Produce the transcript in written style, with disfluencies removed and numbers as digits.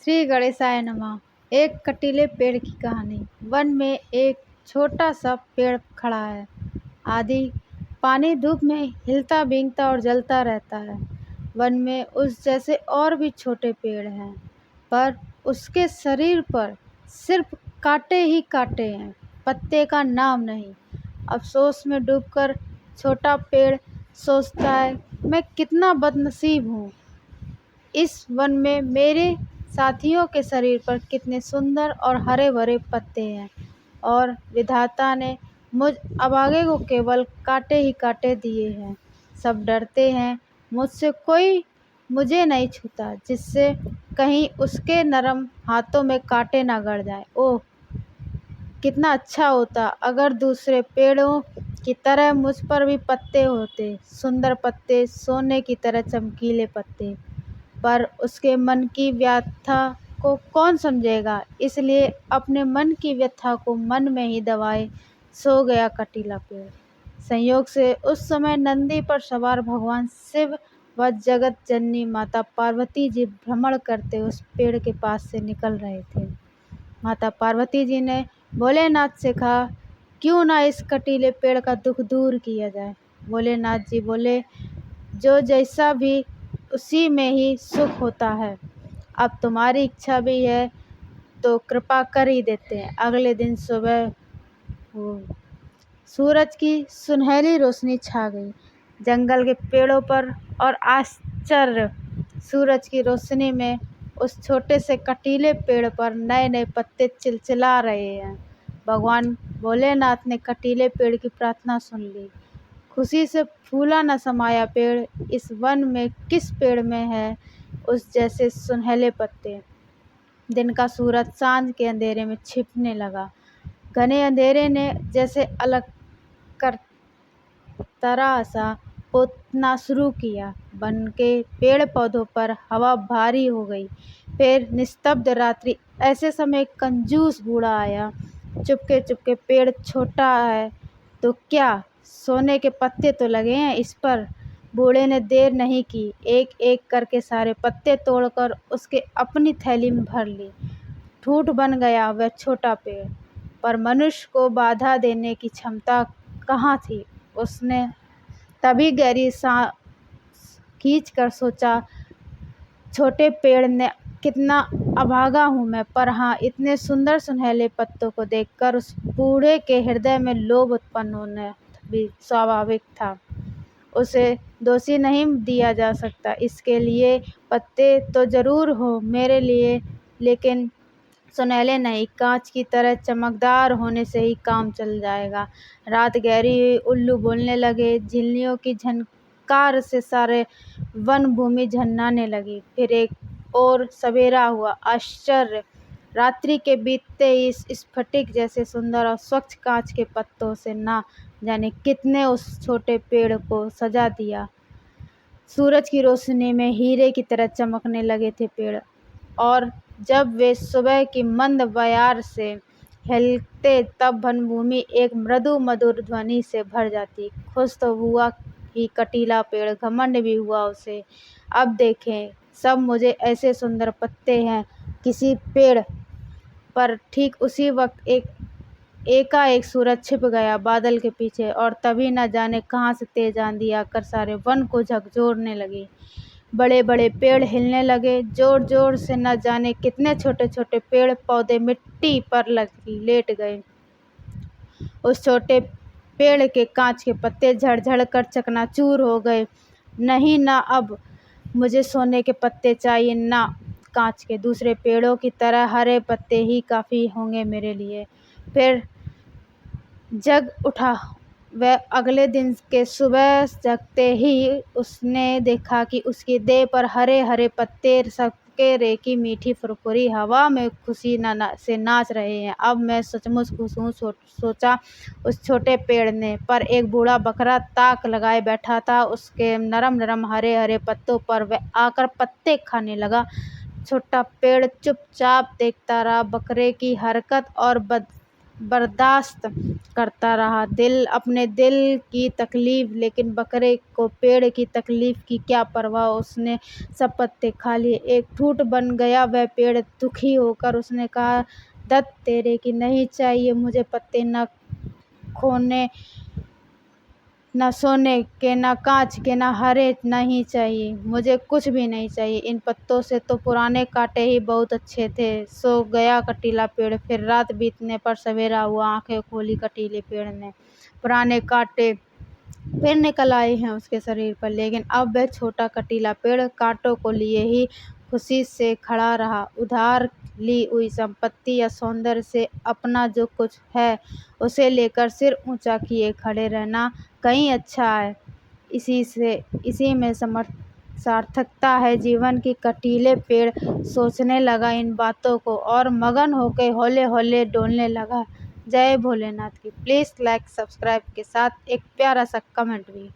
श्री गणेशाय नमः। एक कटीले पेड़ की कहानी। वन में एक छोटा सा पेड़ खड़ा है। आधी पानी धूप में हिलता बींगता और जलता रहता है। वन में उस जैसे और भी छोटे पेड़ हैं, पर उसके शरीर पर सिर्फ कांटे ही कांटे हैं, पत्ते का नाम नहीं। अफसोस में डूबकर छोटा पेड़ सोचता है, मैं कितना बदनसीब हूँ। इस वन में मेरे साथियों के शरीर पर कितने सुंदर और हरे भरे पत्ते हैं, और विधाता ने मुझ अभागे को केवल कांटे ही कांटे दिए हैं। सब डरते हैं मुझसे, कोई मुझे नहीं छूता, जिससे कहीं उसके नरम हाथों में कांटे ना गड़ जाएं। ओह, कितना अच्छा होता अगर दूसरे पेड़ों की तरह मुझ पर भी पत्ते होते, सुंदर पत्ते, सोने की तरह चमकीले पत्ते। पर उसके मन की व्यथा को कौन समझेगा, इसलिए अपने मन की व्यथा को मन में ही दबाए सो गया कटीला पेड़। संयोग से उस समय नंदी पर सवार भगवान शिव व जगत जननी माता पार्वती जी भ्रमण करते उस पेड़ के पास से निकल रहे थे। माता पार्वती जी ने भोलेनाथ से कहा, क्यों ना इस कटीले पेड़ का दुख दूर किया जाए। भोलेनाथ जी बोले, जो जैसा भी उसी में ही सुख होता है। अब तुम्हारी इच्छा भी है तो कृपा कर ही देते हैं। अगले दिन सुबह सूरज की सुनहरी रोशनी छा गई जंगल के पेड़ों पर, और आश्चर्य, सूरज की रोशनी में उस छोटे से कटीले पेड़ पर नए नए पत्ते चिलचिला रहे हैं। भगवान भोलेनाथ ने कटीले पेड़ की प्रार्थना सुन ली। खुशी से फूला न समाया पेड़, इस वन में किस पेड़ में है उस जैसे सुनहले पत्ते। दिन का सूरज सांझ के अंधेरे में छिपने लगा। घने अंधेरे ने जैसे अलग कर तरह सा पोतना शुरू किया। वन के पेड़ पौधों पर हवा भारी हो गई। फिर निस्तब्ध रात्रि। ऐसे समय कंजूस बूढ़ा आया। चुपके चुपके, पेड़ छोटा है तो क्या, सोने के पत्ते तो लगे हैं इस पर। बूढ़े ने देर नहीं की, एक एक करके सारे पत्ते तोड़कर उसके अपनी थैली में भर ली। ठूठ बन गया वह छोटा पेड़, पर मनुष्य को बाधा देने की क्षमता कहाँ थी। उसने तभी गहरी सांस खींचकर सोचा, छोटे पेड़ ने कितना अभागा हूँ मैं, पर हाँ, इतने सुंदर सुनहले पत्तों को देखकर उस बूढ़े के हृदय में लोभ उत्पन्न होना भी स्वाभाविक था। उसे दोषी नहीं दिया जा सकता। इसके लिए पत्ते तो जरूर हो मेरे लिए, लेकिन सुनहले नहीं, कांच की तरह चमकदार होने से ही काम चल जाएगा। रात गहरी हुई, उल्लू बोलने लगे, झिल्लियों की झनकार से सारे वन भूमि झन्नाने लगी। फिर एक और सवेरा हुआ। आश्चर्य, रात्रि के बीतते ही इस स्फटिक जैसे सुंदर और स्वच्छ कांच के पत्तों से ना जाने कितने उस छोटे पेड़ को सजा दिया। सूरज की रोशनी में हीरे की तरह चमकने लगे थे पेड़, और जब वे सुबह की मंद बयार से हिलते तब वनभूमि एक मृदु मधुर ध्वनि से भर जाती। खुश तो हुआ ही कटीला पेड़, घमंड भी हुआ उसे। अब देखें, सब मुझे ऐसे सुंदर पत्ते हैं किसी पेड़ पर। ठीक उसी वक्त एकाएक सूरज छिप गया बादल के पीछे, और तभी न जाने कहाँ से तेज आंधी आकर सारे वन को झकझोरने लगी। बड़े बड़े पेड़ हिलने लगे, जोर जोर से। न जाने कितने छोटे छोटे पेड़ पौधे मिट्टी पर लेट गए। उस छोटे पेड़ के कांच के पत्ते झड़झड़ कर चकनाचूर हो गए। नहीं, ना अब मुझे सोने के पत्ते चाहिए, ना कांच के। दूसरे पेड़ों की तरह हरे पत्ते ही काफ़ी होंगे मेरे लिए। फिर जग उठा वह। अगले दिन के सुबह जगते ही उसने देखा कि उसकी देह पर हरे हरे पत्ते सबके रेकी मीठी फुरफुरी हवा में खुशी से नाच रहे हैं। अब मैं सचमुच खुश हूँ, सोचा उस छोटे पेड़ ने। पर एक बूढ़ा बकरा ताक लगाए बैठा था उसके नरम नरम हरे हरे पत्तों पर। वह आकर पत्ते खाने लगा। छोटा पेड़ चुपचाप देखता रहा। बकरे की हरकत और बर्दाश्त करता रहा अपने दिल की तकलीफ, लेकिन बकरे को पेड़ की तकलीफ की क्या परवाह। उसने सब पत्ते खा लिए, एक ठूंठ बन गया वह पेड़। दुखी होकर उसने कहा, दत्त तेरे की नहीं चाहिए मुझे पत्ते, न खोने न सोने के, न कांच के, न हरे नहीं चाहिए, मुझे कुछ भी नहीं चाहिए। इन पत्तों से तो पुराने कांटे ही बहुत अच्छे थे। सो गया कटीला पेड़। फिर रात बीतने पर सवेरा हुआ। आंखें खोली कटीले पेड़ ने, पुराने कांटे फिर निकल आए हैं उसके शरीर पर, लेकिन अब वह छोटा कटीला पेड़ कांटों को लिए ही खुशी से खड़ा रहा। उधार ली हुई संपत्ति या सौंदर्य से अपना जो कुछ है उसे लेकर सिर ऊंचा किए खड़े रहना कहीं अच्छा है। इसी में सार्थकता है जीवन की। कटीले पेड़ सोचने लगा इन बातों को और मगन होकर हौले हौले डोलने लगा। जय भोलेनाथ की। प्लीज़ लाइक सब्सक्राइब के साथ एक प्यारा सा कमेंट भी।